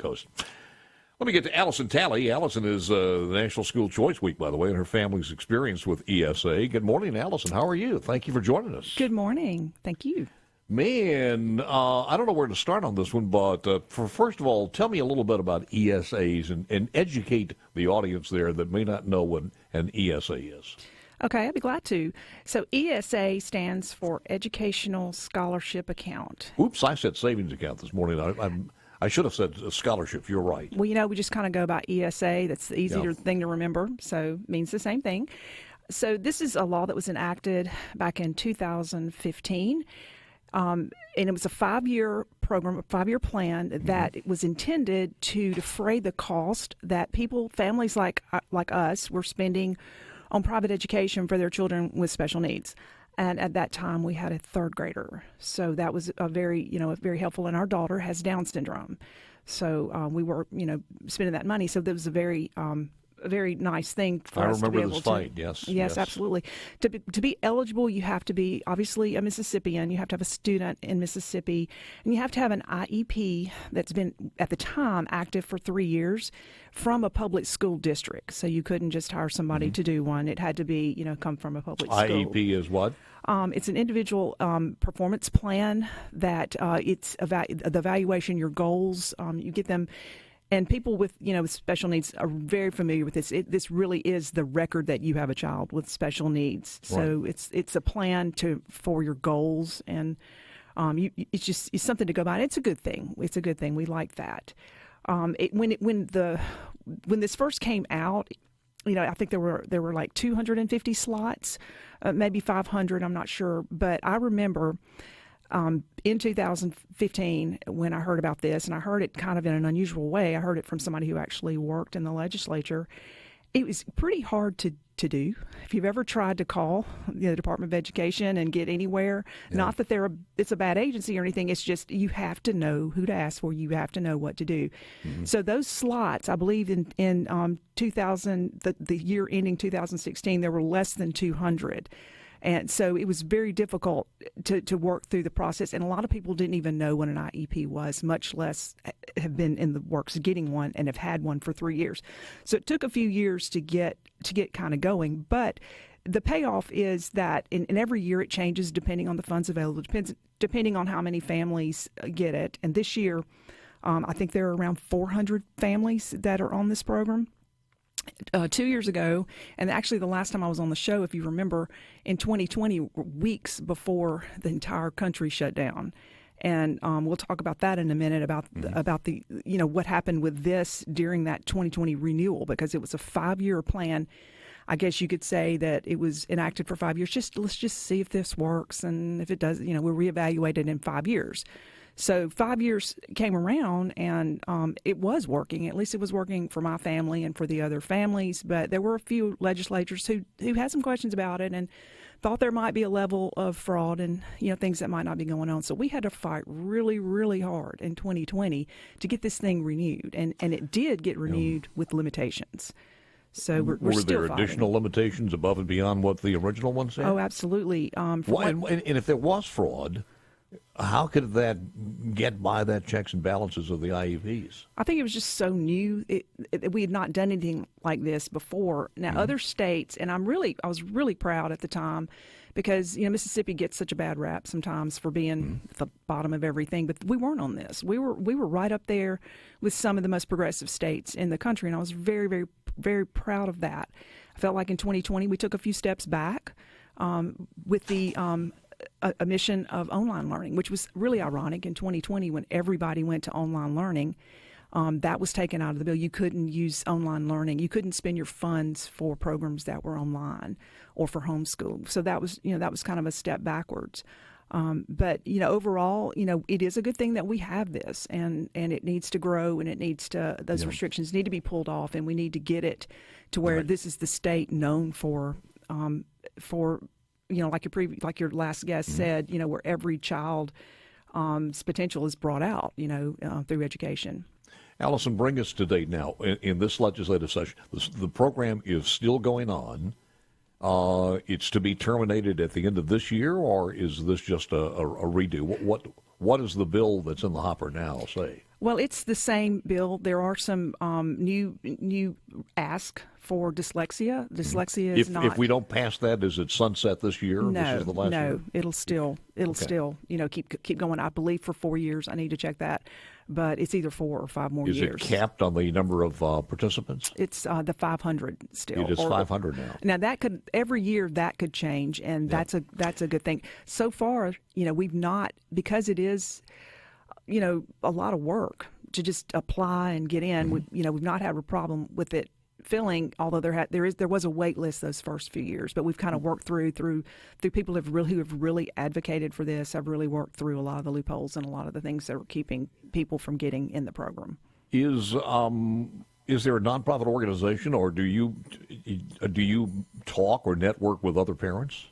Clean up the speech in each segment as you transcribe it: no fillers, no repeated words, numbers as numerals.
coast. Let me get to Allison Talley. Allison is the National School Choice Week, by the way, and her family's experience with ESA. Good morning, Allison. How are you? Thank you for joining us. Good morning. Thank you. Man, I don't know where to start on this one, but first of all, tell me a little bit about ESAs and educate the audience there that may not know what an ESA is. Okay, I'd be glad to. So ESA stands for Educational Scholarship Account. Oops, I said savings account this morning. I should have said scholarship. You're right. Well, we just kind of go by ESA. That's the easier thing to remember, so it means the same thing. So this is a law that was enacted back in 2015. And it was a 5-year program, a 5-year plan that was intended to defray the cost that families like us, were spending on private education for their children with special needs. And at that time, we had a 3rd grader. So that was very helpful. And our daughter has Down syndrome. So we were, spending that money. So that was a very nice thing for us to be able to. I remember this fight, yes. Yes, absolutely. To be eligible, you have to be, obviously, a Mississippian. You have to have a student in Mississippi. And you have to have an IEP that's been, at the time, active for 3 years from a public school district. So you couldn't just hire somebody to do one. It had to be, come from a public school. IEP is what? It's an individual performance plan that it's the evaluation, your goals, you get them. And people with, with special needs are very familiar with this. This really is the record that you have a child with special needs. So it's a plan for your goals, and it's something to go by. And it's a good thing. It's a good thing. We like that. When this first came out, I think there were like 250 slots, maybe 500. I'm not sure, but I remember. In 2015, when I heard about this, and I heard it kind of in an unusual way, I heard it from somebody who actually worked in the legislature. It was pretty hard to do. If you've ever tried to call the Department of Education and get anywhere, not that it's a bad agency or anything, it's just you have to know who to ask for. You have to know what to do. Mm-hmm. So those slots, I believe in 2000, the year ending 2016, there were less than 200. And so it was very difficult to work through the process. And a lot of people didn't even know what an IEP was, much less have been in the works of getting one and have had one for 3 years. So it took a few years to get kind of going. But the payoff is that in every year it changes depending on the funds available, depending on how many families get it. And this year, I think there are around 400 families that are on this program. 2 years ago, and actually the last time I was on the show, if you remember, in 2020, weeks before the entire country shut down. And we'll talk about that in a minute, about the what happened with this during that 2020 renewal, because it was a 5-year plan. I guess you could say that it was enacted for 5 years. Let's just see if this works, and if it does, we'll reevaluate it in 5 years. So 5 years came around, and it was working. At least it was working for my family and for the other families. But there were a few legislators who had some questions about it and thought there might be a level of fraud and things that might not be going on. So we had to fight really, really hard in 2020 to get this thing renewed, and it did get renewed with limitations. So we're were still there fighting. Additional limitations above and beyond what the original one said? Oh, absolutely. And if there was fraud, how could that get by that checks and balances of the IEPs? I think it was just so new. We had not done anything like this before. Now, other states, and I was really proud at the time, because Mississippi gets such a bad rap sometimes for being at the bottom of everything, but we weren't on this. We were right up there with some of the most progressive states in the country, and I was very, very, very proud of that. I felt like in 2020 we took a few steps back with the a mission of online learning, which was really ironic in 2020 when everybody went to online learning. That was taken out of the bill. You couldn't use online learning. You couldn't spend your funds for programs that were online or for homeschool. So that was kind of a step backwards. But overall, it is a good thing that we have this, and it needs to grow, and it needs to, those restrictions need to be pulled off, and we need to get it to where this is the state known for like your last guest said, where every child's potential is brought out, through education. Allison, bring us to date now. In this legislative session, the program is still going on. It's to be terminated at the end of this year, or is this just a redo? What does the bill that's in the hopper now say? Well, it's the same bill. There are some new ask for dyslexia. Dyslexia is not. If we don't pass that, is it sunset this year? No, this is the last year? it'll still keep going. I believe for 4 years. I need to check that, but it's either 4 or 5 more years. Is it capped on the number of participants? It's the 500 still. It is 500 now. Now that could every year that could change, and that's a good thing. So far, we've not, because it is, a lot of work to just apply and get in. We've not had a problem with it filling, although there was a wait list those first few years, but we've kind of worked through people who have really advocated for this, have really worked through a lot of the loopholes and a lot of the things that are keeping people from getting in the program. Is there a nonprofit organization, or do you talk or network with other parents?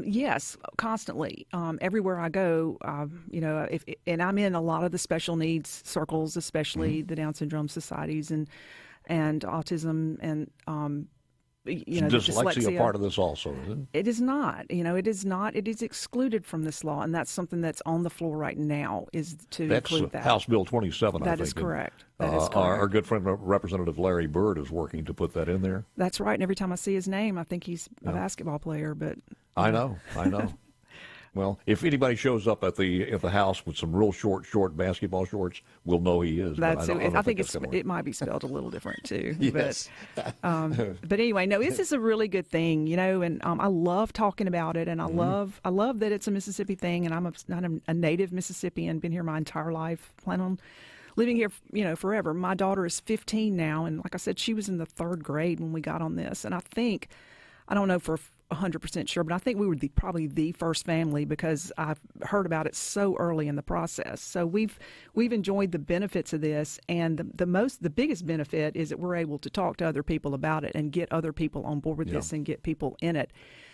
Yes, constantly. Everywhere I go, and I'm in a lot of the special needs circles, especially the Down syndrome societies and autism and dyslexia a part of this also, isn't it? It is not. It is not. It is excluded from this law, and that's something that's on the floor right now. Is to include that. That's House Bill 27. That I think. Is correct. That is correct. Our good friend Representative Larry Byrd is working to put that in there. That's right. And every time I see his name, I think he's a basketball player. But I know. Well, if anybody shows up at the House with some real short basketball shorts, we'll know he is. I think it might be spelled a little different too. Yes. But anyway, no, this is a really good thing, and I love talking about it, and I love that it's a Mississippi thing, and I'm a native Mississippian, been here my entire life, plan on living here, forever. My daughter is 15 now, and like I said, she was in the 3rd grade when we got on this, and I don't know for 100% sure, but I think we were probably the first family, because I've heard about it so early in the process. So we've enjoyed the benefits of this, and the biggest benefit is that we're able to talk to other people about it and get other people on board with this and get people in it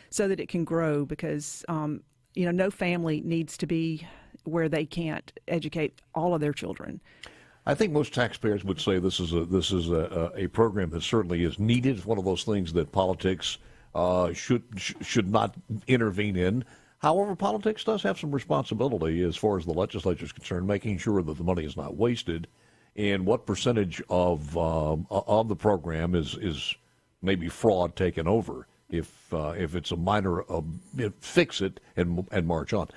so that it can grow, because no family needs to be where they can't educate all of their children. I think most taxpayers would say this is a program that certainly is needed. It's one of those things that politics should not intervene in. However, politics does have some responsibility as far as the legislature is concerned, making sure that the money is not wasted, and what percentage of the program is maybe fraud taken over. If it's a minor, fix it and march on.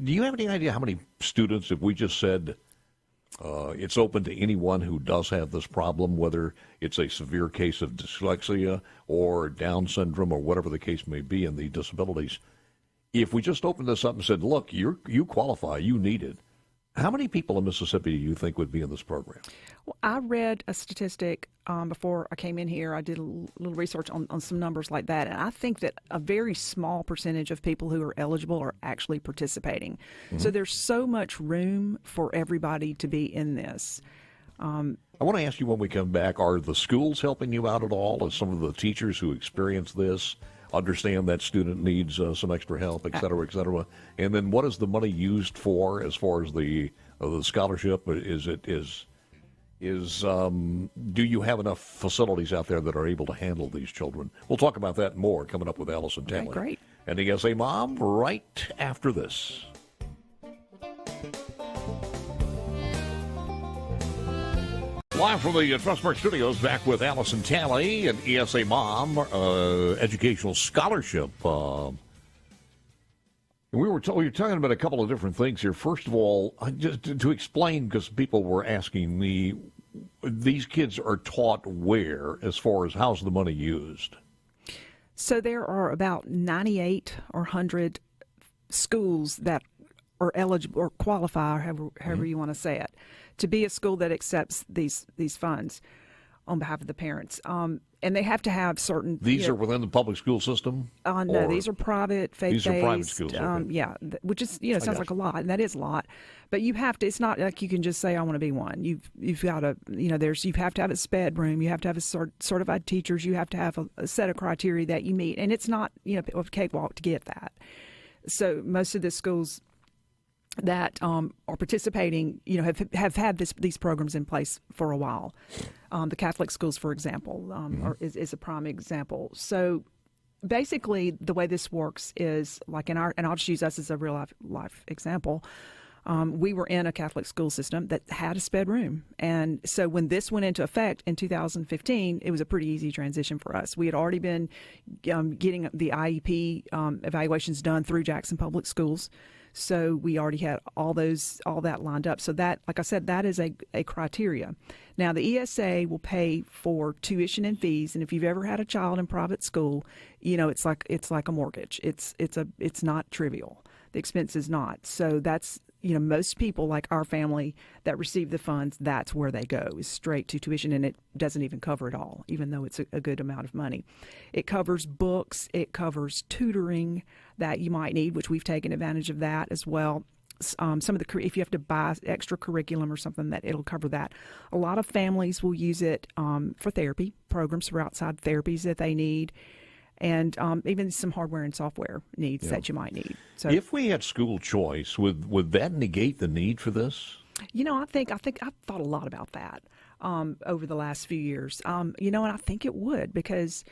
Do you have any idea how many students, if we just said it's open to anyone who does have this problem, whether it's a severe case of dyslexia or Down syndrome or whatever the case may be in the disabilities, if we just opened this up and said, look, you qualify, you need it, how many people in Mississippi do you think would be in this program? Well, I read a statistic before I came in here. I did a little research on some numbers like that, and I think that a very small percentage of people who are eligible are actually participating. So there's so much room for everybody to be in this. I want to ask you when we come back, are the schools helping you out at all? As some of the teachers who experience this understand that student needs some extra help, et cetera, et cetera? And then what is the money used for as far as the scholarship? Do you have enough facilities out there that are able to handle these children? We'll talk about that and more coming up with Allison Talley. Okay, great. And ESA Mom right after this. Live from the Trustmark Studios, back with Allison Talley and ESA Mom, educational scholarship. We were talking about a couple of different things here. First of all, just to explain, because people were asking me, these kids are taught where as far as how's the money used? So there are about 98 or 100 schools that are eligible or qualify, or however you want to say it, to be a school that accepts these funds on behalf of the parents. And they have to have certain... These are within the public school system? No, these are private, faith-based. These are private schools, okay. Yeah, which is, sounds like a lot, and that is a lot. But you have to, it's not like you can just say, I want to be one. You've got to, you have to have a SPED room, you have to have certified teachers, you have to have a set of criteria that you meet. And it's not, a cakewalk to get that. So most of the schools that are participating, have had these programs in place for a while. The Catholic schools, for example, is a prime example. So basically, the way this works is like and I'll just use us as a real life example. We were in a Catholic school system that had a sped room. And so when this went into effect in 2015, it was a pretty easy transition for us. We had already been getting the IEP evaluations done through Jackson Public Schools. So we already had all that lined up. So that, like I said, that is a criteria. Now, the ESA will pay for tuition and fees. And if you've ever had a child in private school, it's like a mortgage. It's not trivial. The expense is not. So that's, most people like our family that receive the funds, that's where they go, is straight to tuition, and it doesn't even cover it all, even though it's a good amount of money. It covers books, it covers tutoring that you might need, which we've taken advantage of that as well. Some of the, if you have to buy extra curriculum or something, that it'll cover that. A lot of families will use it for therapy programs, for outside therapies that they need. And even some hardware and software needs that you might need. So, if we had school choice, would that negate the need for this? I think I've thought a lot about that over the last few years. And I think it would, because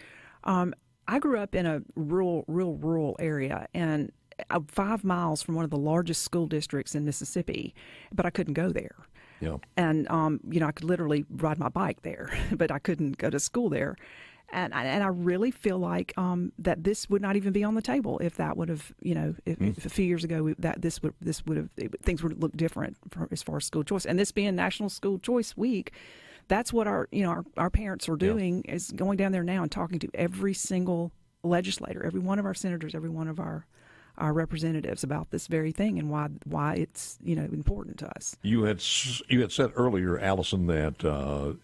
I grew up in a rural area, and 5 miles from one of the largest school districts in Mississippi, but I couldn't go there. Yeah. And I could literally ride my bike there, but I couldn't go to school there. And I really feel like that this would not even be on the table if that would have, if a few years ago this would have things would look different as far as school choice. And this being National School Choice Week, that's what our parents are doing, is going down there now and talking to every single legislator, every one of our senators, every one of our representatives about this very thing and why it's important to us. You had said earlier, Allison, that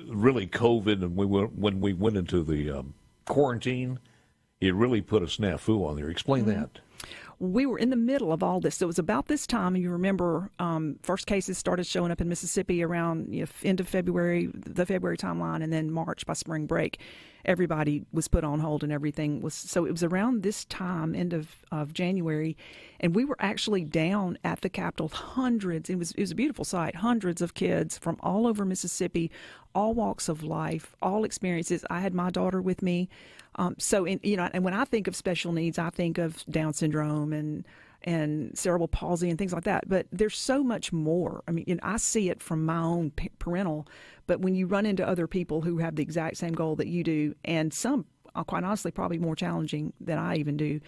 really COVID, and when we went into the quarantine, it really put a snafu on there. Explain that. We were in the middle of all this. So it was about this time, you remember, first cases started showing up in Mississippi around end of February, the February timeline, and then March, by spring break, everybody was put on hold and everything was. So it was around this time, end of January, and we were actually down at the Capitol. Hundreds, it was a beautiful sight, hundreds of kids from all over Mississippi, all walks of life, all experiences. I had my daughter with me. And when I think of special needs, I think of Down syndrome and cerebral palsy and things like that. But there's so much more. I mean, I see it from my own parental, but when you run into other people who have the exact same goal that you do, and some, quite honestly, probably more challenging than I even do,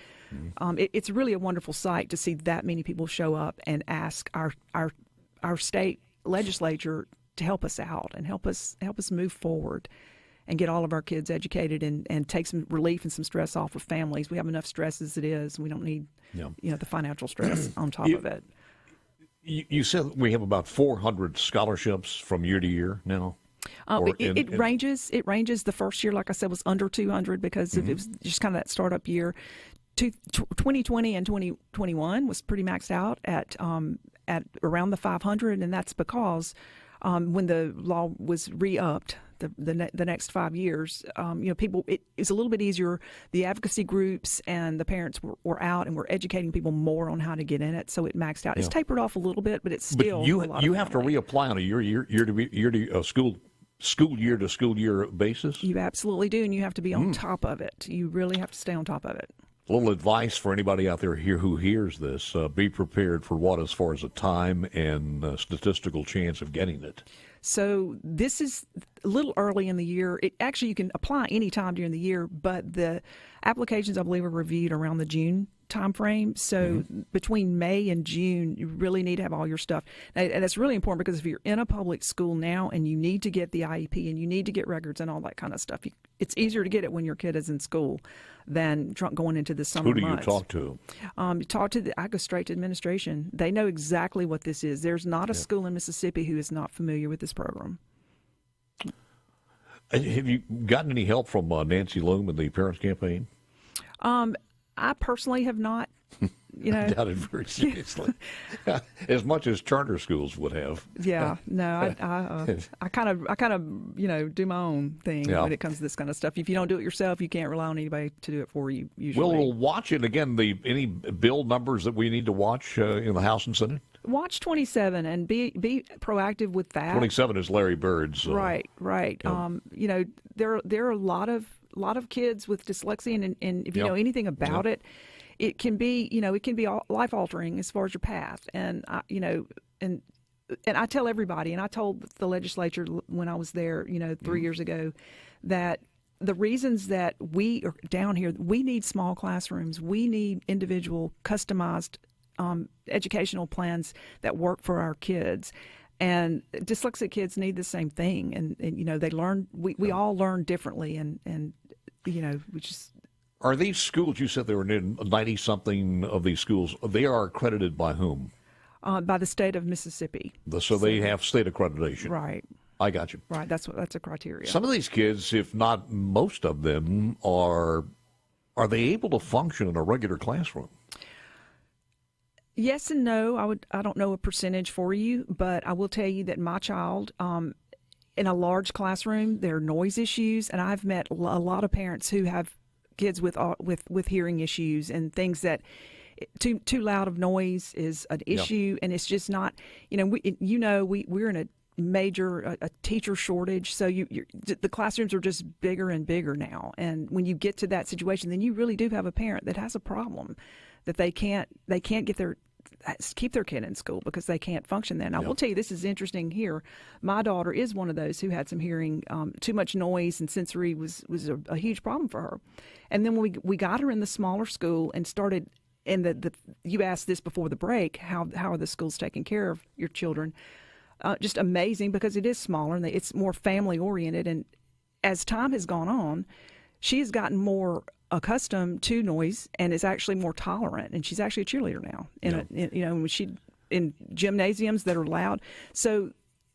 it's really a wonderful sight to see that many people show up and ask our state legislature to help us out and help us move forward and get all of our kids educated and take some relief and some stress off of families. We have enough stress as it is. We don't need the financial stress on top of it. You said we have about 400 scholarships from year to year now? It ranges. It ranges. The first year, like I said, was under 200 because it was just kind of that startup year. 2020 and 2021 was pretty maxed out at around the 500, and that's because when the law was re-upped the next 5 years, people, it's a little bit easier. The advocacy groups and the parents were out and were educating people more on how to get in it, so it maxed out. It's tapered off a little bit, but it's still. But you have to reapply on a year to school year to school year basis. You absolutely do, and you have to be on top of it. You really have to stay on top of it. A little advice for anybody out there here who hears this: be prepared for what, as far as a time and statistical chance of getting it. So this is a little early in the year. Actually, you can apply any time during the year, but the applications, I believe, are reviewed around the June time frame. So between May and June, you really need to have all your stuff. And that's really important because if you're in a public school now and you need to get the IEP and you need to get records and all that kind of stuff, it's easier to get it when your kid is in school than going into the summer months. Who do you talk to? I go straight to administration. They know exactly what this is. There's not a school in Mississippi who is not familiar with this program. Have you gotten any help from Nancy Loom and the Parents Campaign? I personally have not. I doubt it very seriously. As much as charter schools would have. Yeah, no, I kind of do my own thing when it comes to this kind of stuff. If you don't do it yourself, you can't rely on anybody to do it for you. Usually, we'll watch it again. Any bill numbers that we need to watch in the House and Senate? Watch 27 and be proactive with that. 27 is Larry Bird's. Right. Yeah. There are a lot of kids with dyslexia, and if you know anything about it, it can be, it can be life altering as far as your path. And and I tell everybody, and I told the legislature when I was there, 3 years ago, that the reasons that we are down here, we need small classrooms, we need individual, customized educational plans that work for our kids. And dyslexic kids need the same thing, and they learn. We all learn differently, and we just. Are these schools? You said there were 90-something of these schools. They are accredited by whom? By the state of Mississippi. So they have state accreditation. Right. I got you. Right. That's a criteria. Some of these kids, if not most of them, are they able to function in a regular classroom? Yes and no. I don't know a percentage for you, but I will tell you that my child, in a large classroom, there are noise issues, and I've met a lot of parents who have kids with hearing issues and things that too loud of noise is an issue, and it's just not. We're in a major a teacher shortage, so the classrooms are just bigger and bigger now, and when you get to that situation, then you really do have a parent that has a problem that they can't keep their kid in school because they can't function then. I will tell you, this is interesting here. My daughter is one of those who had some hearing, too much noise and sensory was a huge problem for her. And then when we got her in the smaller school and started, and you asked this before the break, how are the schools taking care of your children? Just amazing, because it is smaller and it's more family oriented. And as time has gone on, she has gotten more accustomed to noise and is actually more tolerant, and she's actually a cheerleader now in gymnasiums that are loud. So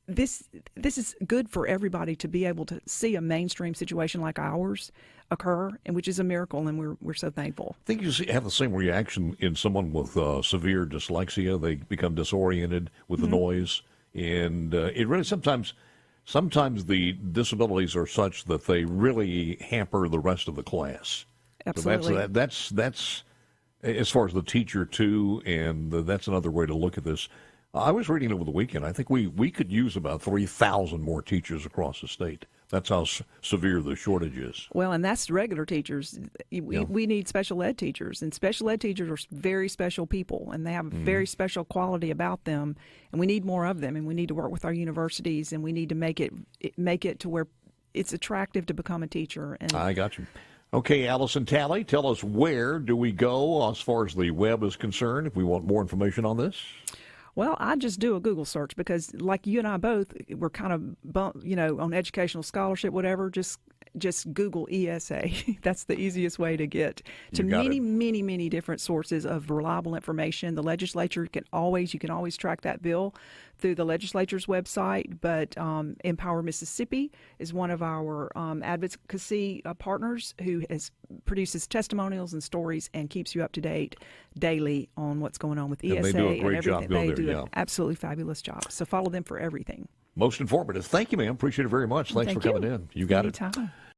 this is good for everybody to be able to see a mainstream situation like ours occur, and which is a miracle, and we're so thankful. I think you have the same reaction in someone with severe dyslexia. They become disoriented with the noise, and it really sometimes the disabilities are such that they really hamper the rest of the class. Absolutely. So that's as far as the teacher too, and that's another way to look at this. I was reading over the weekend. I think we could use about 3,000 more teachers across the state. That's how severe the shortage is. Well, and that's regular teachers. We need special ed teachers, and special ed teachers are very special people, and they have a very special quality about them, and we need more of them, and we need to work with our universities, and we need to make it to where it's attractive to become a teacher. And I got you. Okay, Allison Talley, tell us, where do we go as far as the web is concerned if we want more information on this? Well, I just do a Google search because, like you and I both, we're kind of, on educational scholarship, whatever. Just Google ESA. That's the easiest way to get to many different sources of reliable information. The legislature you can always track that bill through the legislature's website. But Empower Mississippi is one of our advocacy partners who produces testimonials and stories and keeps you up to date daily on what's going on with ESA. And they do a great job. They do an absolutely fabulous job. So follow them for everything. Most informative. Thank you, ma'am. Appreciate it very much. Thanks for coming in. You got it. Anytime.